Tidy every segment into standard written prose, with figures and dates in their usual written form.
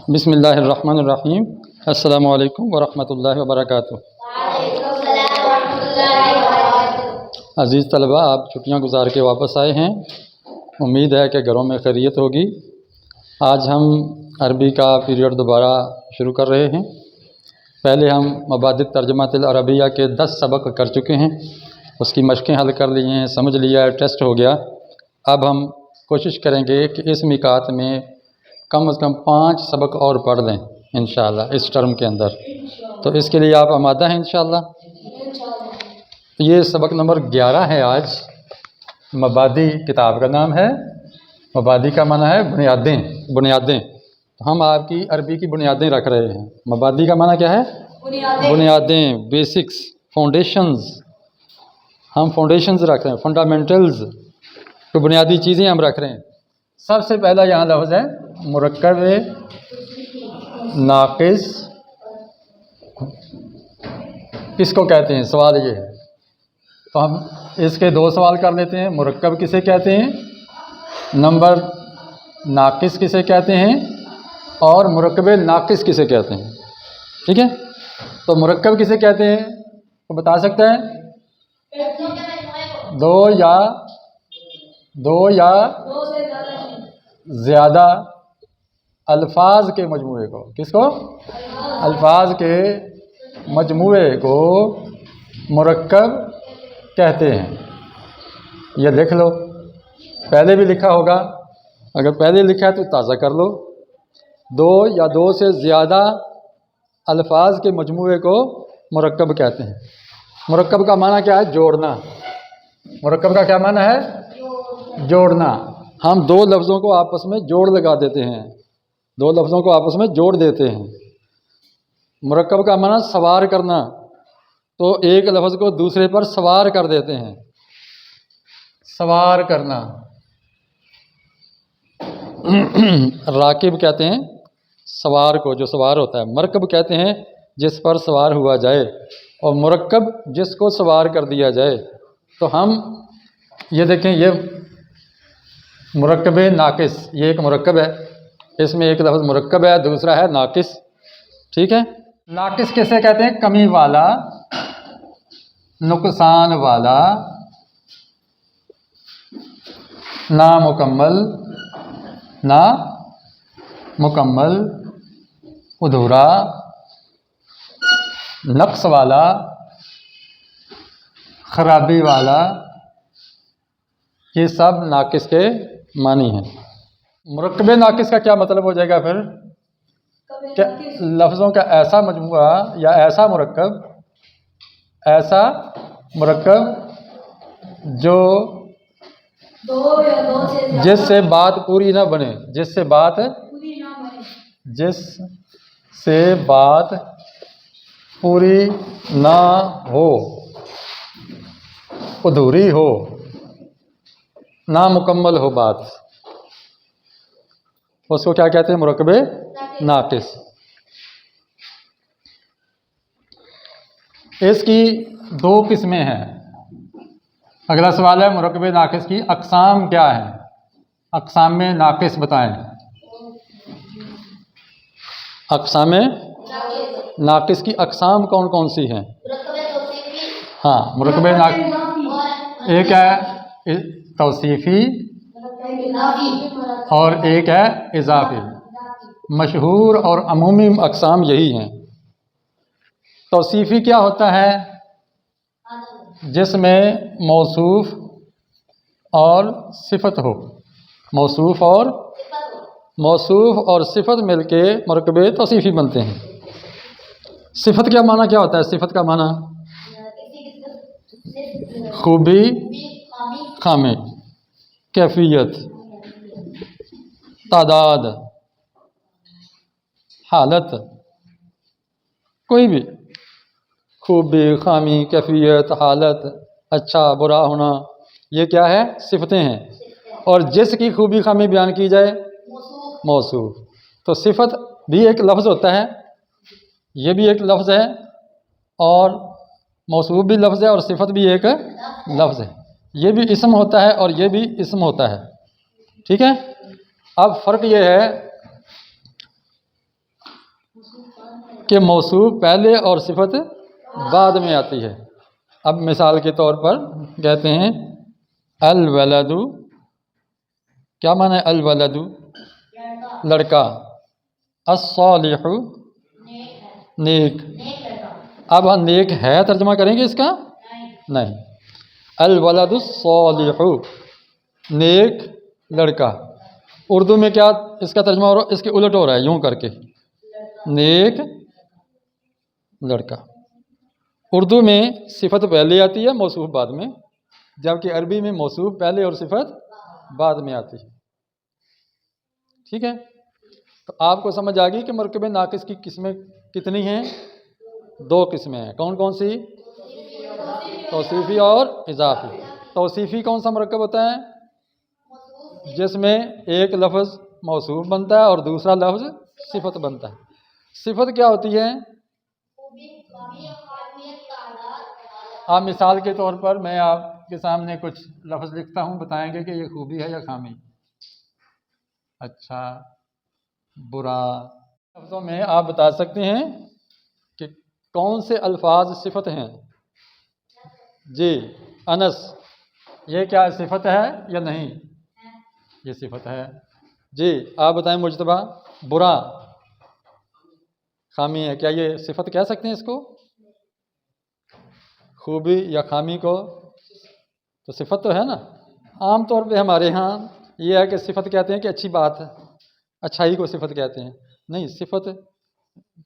بسم اللہ الرحمن الرحیم۔ السلام علیکم ورحمۃ اللہ وبرکاتہ۔ عزیز طلباء، آپ چھٹیاں گزار کے واپس آئے ہیں، امید ہے کہ گھروں میں خیریت ہوگی۔ آج ہم عربی کا پیریڈ دوبارہ شروع کر رہے ہیں۔ پہلے ہم مبادئ ترجمہ العربیہ کے 10 سبق کر چکے ہیں، اس کی مشقیں حل کر لی ہیں، سمجھ لیا ہے، ٹیسٹ ہو گیا۔ اب ہم کوشش کریں گے کہ اس میقات میں کم از کم 5 سبق اور پڑھ لیں انشاءاللہ اس ٹرم کے اندر۔ تو اس کے لیے آپ آمادہ ہیں انشاءاللہ؟ یہ سبق نمبر 11 ہے آج۔ مبادئ کتاب کا نام ہے، مبادئ کا معنی ہے بنیادیں۔ ہم آپ کی عربی کی بنیادیں رکھ رہے ہیں۔ مبادئ کا معنی کیا ہے؟ بنیادیں، بیسکس، فاؤنڈیشنز۔ ہم فاؤنڈیشنز رکھ رہے ہیں، فنڈامنٹلز، تو بنیادی چیزیں ہم رکھ رہے ہیں۔ سب سے پہلا یہاں لفظ ہے مرکب ناقص۔ کس کو کہتے ہیں؟ سوال یہ ہے۔ تو ہم اس کے 2 سوال کر لیتے ہیں۔ مرکب کسے کہتے ہیں؟ نمبر ناقص کسے کہتے ہیں؟ اور مرکب ناقص کسے کہتے ہیں؟ ٹھیک ہے، تو مرکب کسے کہتے ہیں وہ بتا سکتا ہے؟ دو یا زیادہ الفاظ کے مجموعے کو۔ کس کو؟ الفاظ کے مجموعے کو مرکب کہتے ہیں۔ یہ لکھ لو، پہلے بھی لکھا ہوگا، اگر پہلے لکھا ہے تو تازہ کر لو۔ 2 یا 2 سے زیادہ الفاظ کے مجموعے کو مرکب کہتے ہیں۔ مرکب کا معنی کیا ہے؟ جوڑنا۔ مرکب کا کیا معنی ہے؟ جوڑنا۔ ہم 2 لفظوں کو آپس میں جوڑ لگا دیتے ہیں، 2 لفظوں کو آپس میں جوڑ دیتے ہیں۔ مرکب کا معنی سوار کرنا، تو ایک لفظ کو دوسرے پر سوار کر دیتے ہیں۔ سوار کرنا۔ راکب کہتے ہیں سوار کو، جو سوار ہوتا ہے۔ مرکب کہتے ہیں جس پر سوار ہوا جائے، اور مرکب جس کو سوار کر دیا جائے۔ تو ہم یہ دیکھیں، یہ مرکب ناقص، یہ ایک مرکب ہے، اس میں ایک لفظ مرکب ہے، دوسرا ہے ناقص۔ ٹھیک ہے، ناقص کیسے کہتے ہیں؟ کمی والا، نقصان والا، نامکمل، ادھورا، نقص والا، خرابی والا، یہ سب ناقص کے معنی ہیں۔ مرکب ناقص کا کیا مطلب ہو جائے گا پھر؟ کہ لفظوں کا ایسا مجموعہ یا ایسا مرکب جو جس سے بات پوری نہ بنے، جس سے بات پوری نہ ہو، ادھوری ہو، نامکمل ہو بات، اس کو کیا کہتے ہیں؟ مرکب ناقص۔ اس کی 2 قسمیں ہیں۔ اگلا سوال ہے مرکب ناقص کی اقسام کیا ہیں؟ اقسام ناقص بتائیں۔ اقسام ناقص کی اقسام کون کون سی ہیں؟ ہاں، مرکب ناقص ایک ہے توصیفی اور ایک ہے اضافی۔ مشہور اور عمومی اقسام یہی ہیں۔ توصیفی کیا ہوتا ہے؟ جس میں موصوف اور صفت ہو، موصوف اور صفت مل کے مرکب توصیفی بنتے ہیں۔ صفت کا معنی کیا ہوتا ہے؟ صفت کا معنی خوبی، خامی، کیفیت، تعداد، حالت، کوئی بھی خوبی، خامی، کیفیت، حالت، اچھا برا ہونا، یہ کیا ہے؟ صفتیں ہیں۔ اور جس کی خوبی خامی بیان کی جائے موصوف۔ تو صفت بھی ایک لفظ ہوتا ہے، یہ بھی ایک لفظ ہے، اور موصوف بھی لفظ ہے، اور صفت بھی ایک لفظ ہے۔ یہ بھی اسم ہوتا ہے اور یہ بھی اسم ہوتا ہے۔ ٹھیک ہے، اب فرق یہ ہے کہ موصوف پہلے اور صفت بعد میں آتی ہے. اب مثال کے طور پر کہتے ہیں الولد، کیا معنی ہے الولد؟ لڑکا. الصالح، نیک. اب ہم نیک ہے ترجمہ کریں گے اس کا؟ نہیں. الولد الصالح، نیک لڑکا. اردو میں کیا اس کا ترجمہ ہو رہا ہے؟ اس کے الٹ ہو رہا ہے، یوں کر کے نیک لڑکا. اردو میں صفت پہلے آتی ہے، موصوف بعد میں، جبکہ عربی میں موصوف پہلے اور صفت بعد میں آتی ہے. ٹھیک ہے، تو آپ کو سمجھ آ گئی کہ مرکب ناقص کی قسمیں کتنی ہیں؟ 2 قسمیں ہیں. کون کون سی؟ توصیفی اور اضافی. توصیفی کون سا مرکب ہوتا ہے؟ جس میں ایک لفظ موصوف بنتا ہے اور دوسرا لفظ صفت بنتا ہے. صفت کیا ہوتی ہے؟ آپ مثال کے طور پر میں آپ کے سامنے کچھ لفظ لکھتا ہوں، بتائیں گے کہ یہ خوبی ہے یا خامی. اچھا، برا. لفظوں میں آپ بتا سکتے ہیں کہ کون سے الفاظ صفت ہیں؟ جی انس، یہ کیا صفت ہے یا نہیں؟ یہ صفت ہے. جی آپ بتائیں مجتبیٰ. برا خامی ہے، کیا یہ صفت کہہ سکتے ہیں اس کو؟ خوبی یا خامی کو تو صفت تو ہے نا. عام طور پہ ہمارے ہاں یہ ہے کہ صفت کہتے ہیں کہ اچھی بات ہے، اچھائی کو صفت کہتے ہیں. نہیں، صفت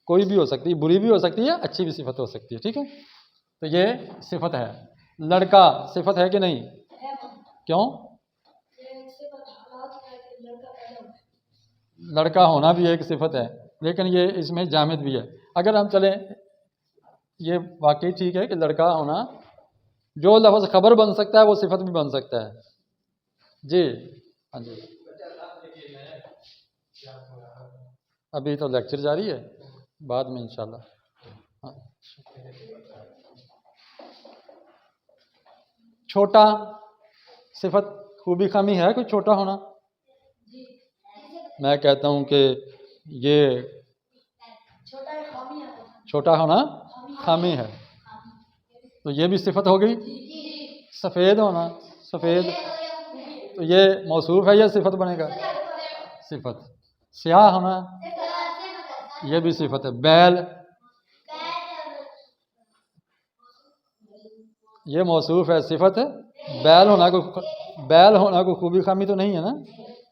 کوئی بھی ہو سکتی ہے، بری بھی ہو سکتی ہے، اچھی بھی صفت ہو سکتی ہے. ٹھیک ہے، تو یہ صفت ہے. لڑکا صفت ہے کہ نہیں؟ کیوں؟ لڑکا ہونا بھی ایک صفت ہے، لیکن یہ اس میں جامد بھی ہے. اگر ہم چلیں، یہ واقعی ٹھیک ہے کہ لڑکا ہونا، جو لفظ خبر بن سکتا ہے وہ صفت بھی بن سکتا ہے. جی ہاں جی، ابھی تو لیکچر جاری ہے، بعد میں انشاءاللہ. ہاں. چھوٹا صفت خوبی خامی ہے کوئی چھوٹا ہونا؟ میں کہتا ہوں کہ یہ چھوٹا ہونا خامی ہے، تو یہ بھی صفت ہو گئی. سفید ہونا، سفید، تو یہ موصوف ہے یا صفت بنے گا؟ صفت. سیاہ ہونا، یہ بھی صفت ہے. بیل، یہ موصوف ہے، صفت ہے. بیل ہونا کوئی خوبی خامی تو نہیں ہے نا،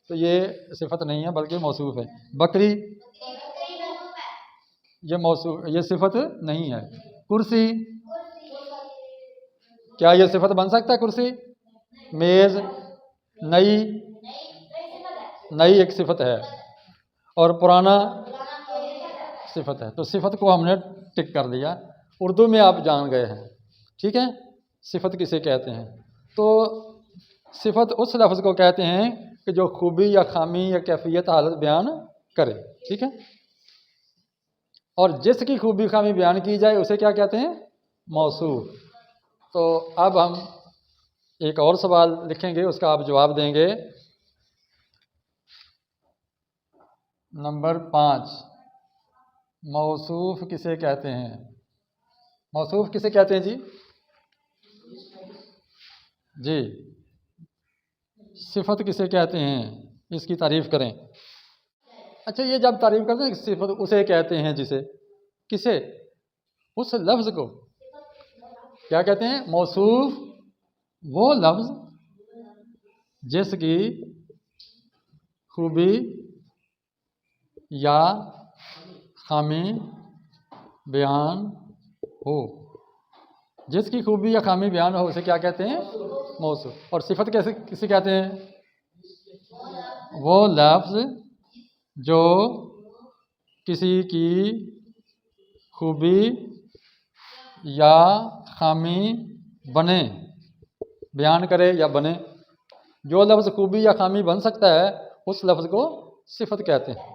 تو یہ صفت نہیں ہے بلکہ موصوف ہے. بکری، یہ موصوف، یہ صفت نہیں ہے. کرسی، کیا یہ صفت بن سکتا ہے کرسی؟ میز، نئی، نئی ایک صفت ہے، اور پرانا صفت ہے. تو صفت کو ہم نے ٹک کر دیا. اردو میں آپ جان گئے ہیں. ٹھیک ہے، صفت کسے کہتے ہیں؟ تو صفت اس لفظ کو کہتے ہیں کہ جو خوبی یا خامی یا کیفیت حالت بیان کرے. ٹھیک ہے، اور جس کی خوبی خامی بیان کی جائے اسے کیا کہتے ہیں؟ موصوف. تو اب ہم ایک اور سوال لکھیں گے، اس کا آپ جواب دیں گے. نمبر 5، موصوف کسے کہتے ہیں؟ موصوف کسے کہتے ہیں جی؟ جی، صفت کسے کہتے ہیں؟ اس کی تعریف کریں. اچھا، یہ جب تعریف کرتے ہیں صفت اسے کہتے ہیں جسے، کسے؟ اس لفظ کو کیا کہتے ہیں؟ موصوف وہ لفظ جس کی خوبی یا خامی بیان ہو. جس کی خوبی یا خامی بیان ہو اسے کیا کہتے ہیں؟ موصوف. اور صفت کیسے کسے کہتے ہیں؟ وہ لفظ جو کسی کی خوبی یا خامی بنے، بیان کرے یا بنے. جو لفظ خوبی یا خامی بن سکتا ہے اس لفظ کو صفت کہتے ہیں.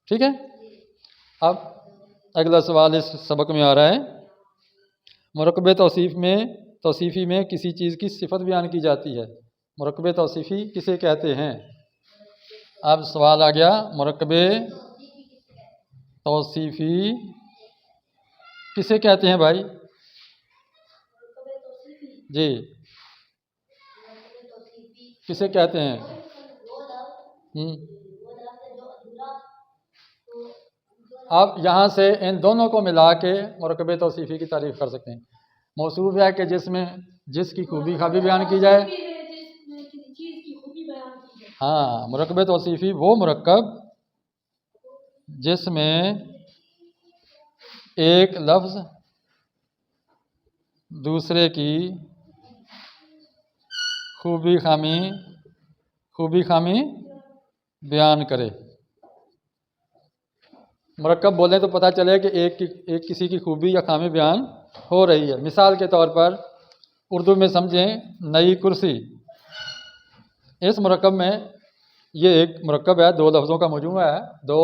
ٹھیک ہے، اب اگلا سوال اس سبق میں آ رہا ہے. مرکب توصیفی میں کسی چیز کی صفت بیان کی جاتی ہے. مرکب توصیفی کسے کہتے ہیں؟ اب سوال آ گیا مرکب توصیفی کسے کہتے ہیں بھائی؟ جی کسے کہتے ہیں؟ آپ یہاں سے ان دونوں کو ملا کے مرکب توصیفی کی تعریف کر سکتے ہیں۔ موصوف ہے کہ جس کی خوبی خابی بیان کی جائے۔ ہاں، مرکب توصیفی وہ مرکب جس میں ایک لفظ دوسرے کی خوبی خامی بیان کرے۔ مرکب بولیں تو پتہ چلے کہ ایک کسی کی خوبی یا خامی بیان ہو رہی ہے۔ مثال کے طور پر اردو میں سمجھیں نئی کرسی۔ اس مرکب میں یہ ایک مرکب ہے، دو لفظوں کا مجموعہ ہے، دو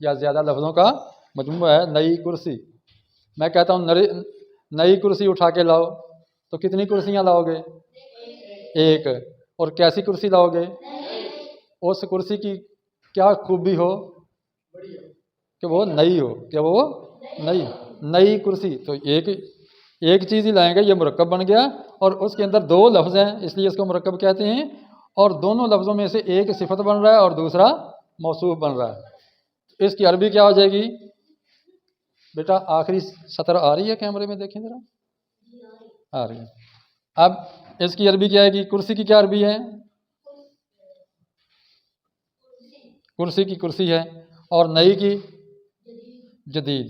یا زیادہ لفظوں کا مجموعہ ہے نئی کرسی۔ میں کہتا ہوں نئی کرسی اٹھا کے لاؤ، تو کتنی کرسیاں لاؤ گے؟ ایک۔ اور کیسی کرسی لاؤ گے؟ اس کرسی کی کیا خوبی ہو کہ وہ نئی ہو، کہ وہ نئی کرسی۔ تو ایک چیز ہی لائیں گے، یہ مرکب بن گیا، اور اس کے اندر دو لفظ ہیں اس لیے اس کو مرکب کہتے ہیں، اور دونوں لفظوں میں سے ایک صفت بن رہا ہے اور دوسرا موصوف بن رہا ہے۔ اس کی عربی کیا ہو جائے گی؟ بیٹا آخری سطر آ رہی ہے کیمرے میں دیکھیں ذرا، آ رہی ہے۔ اب اس کی عربی کیا ہے گی؟ کرسی کی کیا عربی ہے؟ کرسی کی کرسی ہے، اور نئی کی جدید۔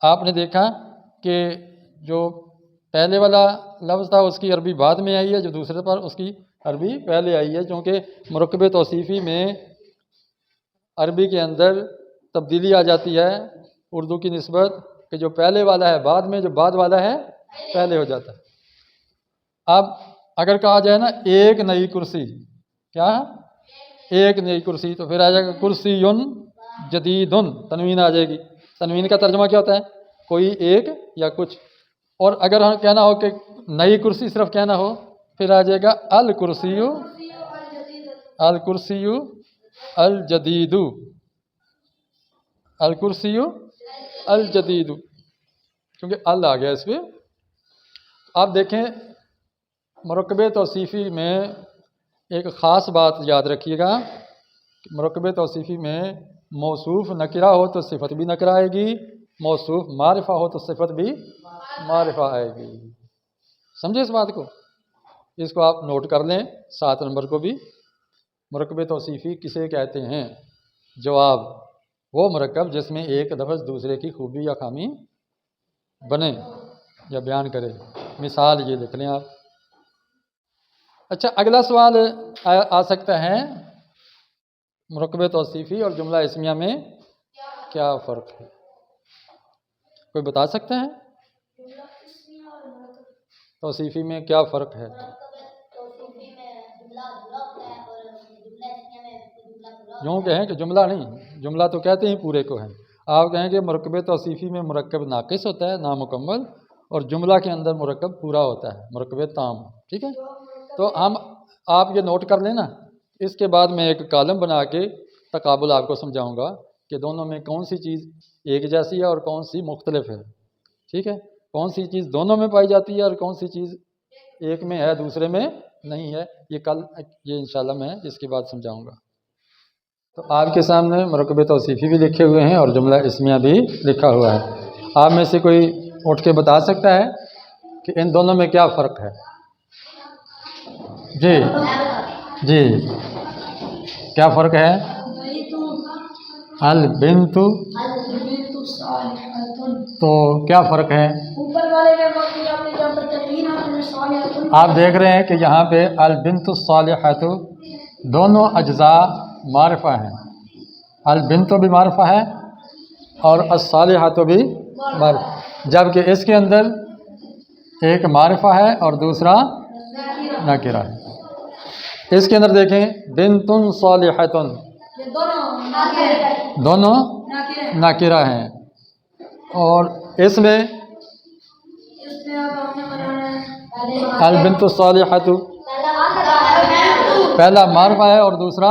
آپ نے دیکھا کہ جو پہلے والا لفظ تھا اس کی عربی بعد میں آئی ہے، جو دوسرے پر اس کی عربی پہلے آئی ہے، کیونکہ مرکب توصیفی میں عربی کے اندر تبدیلی آ جاتی ہے اردو کی نسبت، کہ جو پہلے والا ہے بعد میں، جو بعد والا ہے پہلے ہو جاتا ہے۔ اب اگر کہا جائے نا ایک نئی کرسی، کیا ایک نئی کرسی، تو پھر آ جائے گا کرسی جدید، تنوین آ جائے گی۔ تنوین کا ترجمہ کیا ہوتا ہے؟ کوئی ایک یا کچھ۔ اور اگر ہم کہنا ہو کہ نئی کرسی صرف کہنا ہو، پھر آ جائے گا الکرسی الجدید، الکرسی الجدید، کیونکہ ال آ گیا اس پہ۔ آپ دیکھیں مرکب توصیفی میں ایک خاص بات یاد رکھیے گا کہ مرکب توصیفی میں موصوف نکرہ ہو تو صفت بھی نکرہ آئے گی، موصوف معرفہ ہو تو صفت بھی معرفہ آئے گی۔ سمجھے اس بات کو؟ اس کو آپ نوٹ کر لیں، 7 نمبر کو بھی۔ مرکب توصیفی کسے کہتے ہیں؟ جواب: وہ مرکب جس میں ایک لفظ دوسرے کی خوبی یا خامی بنے یا بیان کرے۔ مثال یہ لکھ لیں آپ۔ اچھا، اگلا سوال آ سکتا ہے مرکب توصیفی اور جملہ اسمیہ میں کیا فرق ہے؟ کوئی بتا سکتا ہے توصیفی میں کیا فرق ہے؟ یوں کہیں کہ جملہ نہیں، جملہ تو کہتے ہیں پورے کو ہے۔ آپ کہیں کہ مرکب توصیفی میں مرکب ناقص ہوتا ہے، نامکمل، اور جملہ کے اندر مرکب پورا ہوتا ہے، مرکب تام۔ ٹھیک ہے، تو آپ یہ نوٹ کر لینا۔ اس کے بعد میں ایک کالم بنا کے تقابل آپ کو سمجھاؤں گا کہ دونوں میں کون سی چیز ایک جیسی ہے اور کون سی مختلف ہے۔ ٹھیک ہے، کون سی چیز دونوں میں پائی جاتی ہے اور کون سی چیز ایک میں ہے دوسرے میں نہیں ہے، یہ انشاءاللہ میں اس کے بعد سمجھاؤں گا۔ تو آپ کے سامنے مرکب توصیفی بھی لکھے ہوئے ہیں اور جملہ اسمیہ بھی لکھا ہوا ہے۔ آپ میں سے کوئی اٹھ کے بتا سکتا ہے کہ ان دونوں میں کیا فرق ہے؟ جی کیا فرق ہے؟ البنت، تو کیا فرق ہے؟ آپ دیکھ رہے ہیں کہ یہاں پہ البنت الصالحۃ دونوں اجزاء معرفہ ہیں، البنت بھی معرفہ ہے اور الصالحۃ بھی معرفہ، جبکہ اس کے اندر ایک معرفہ ہے اور دوسرا نکرہ ہے۔ اس کے اندر دیکھیں بنت صالحۃ، دونوں نکرہ ہیں، اور اس میں البنت الصالحۃ پہلا معرفہ ہے اور دوسرا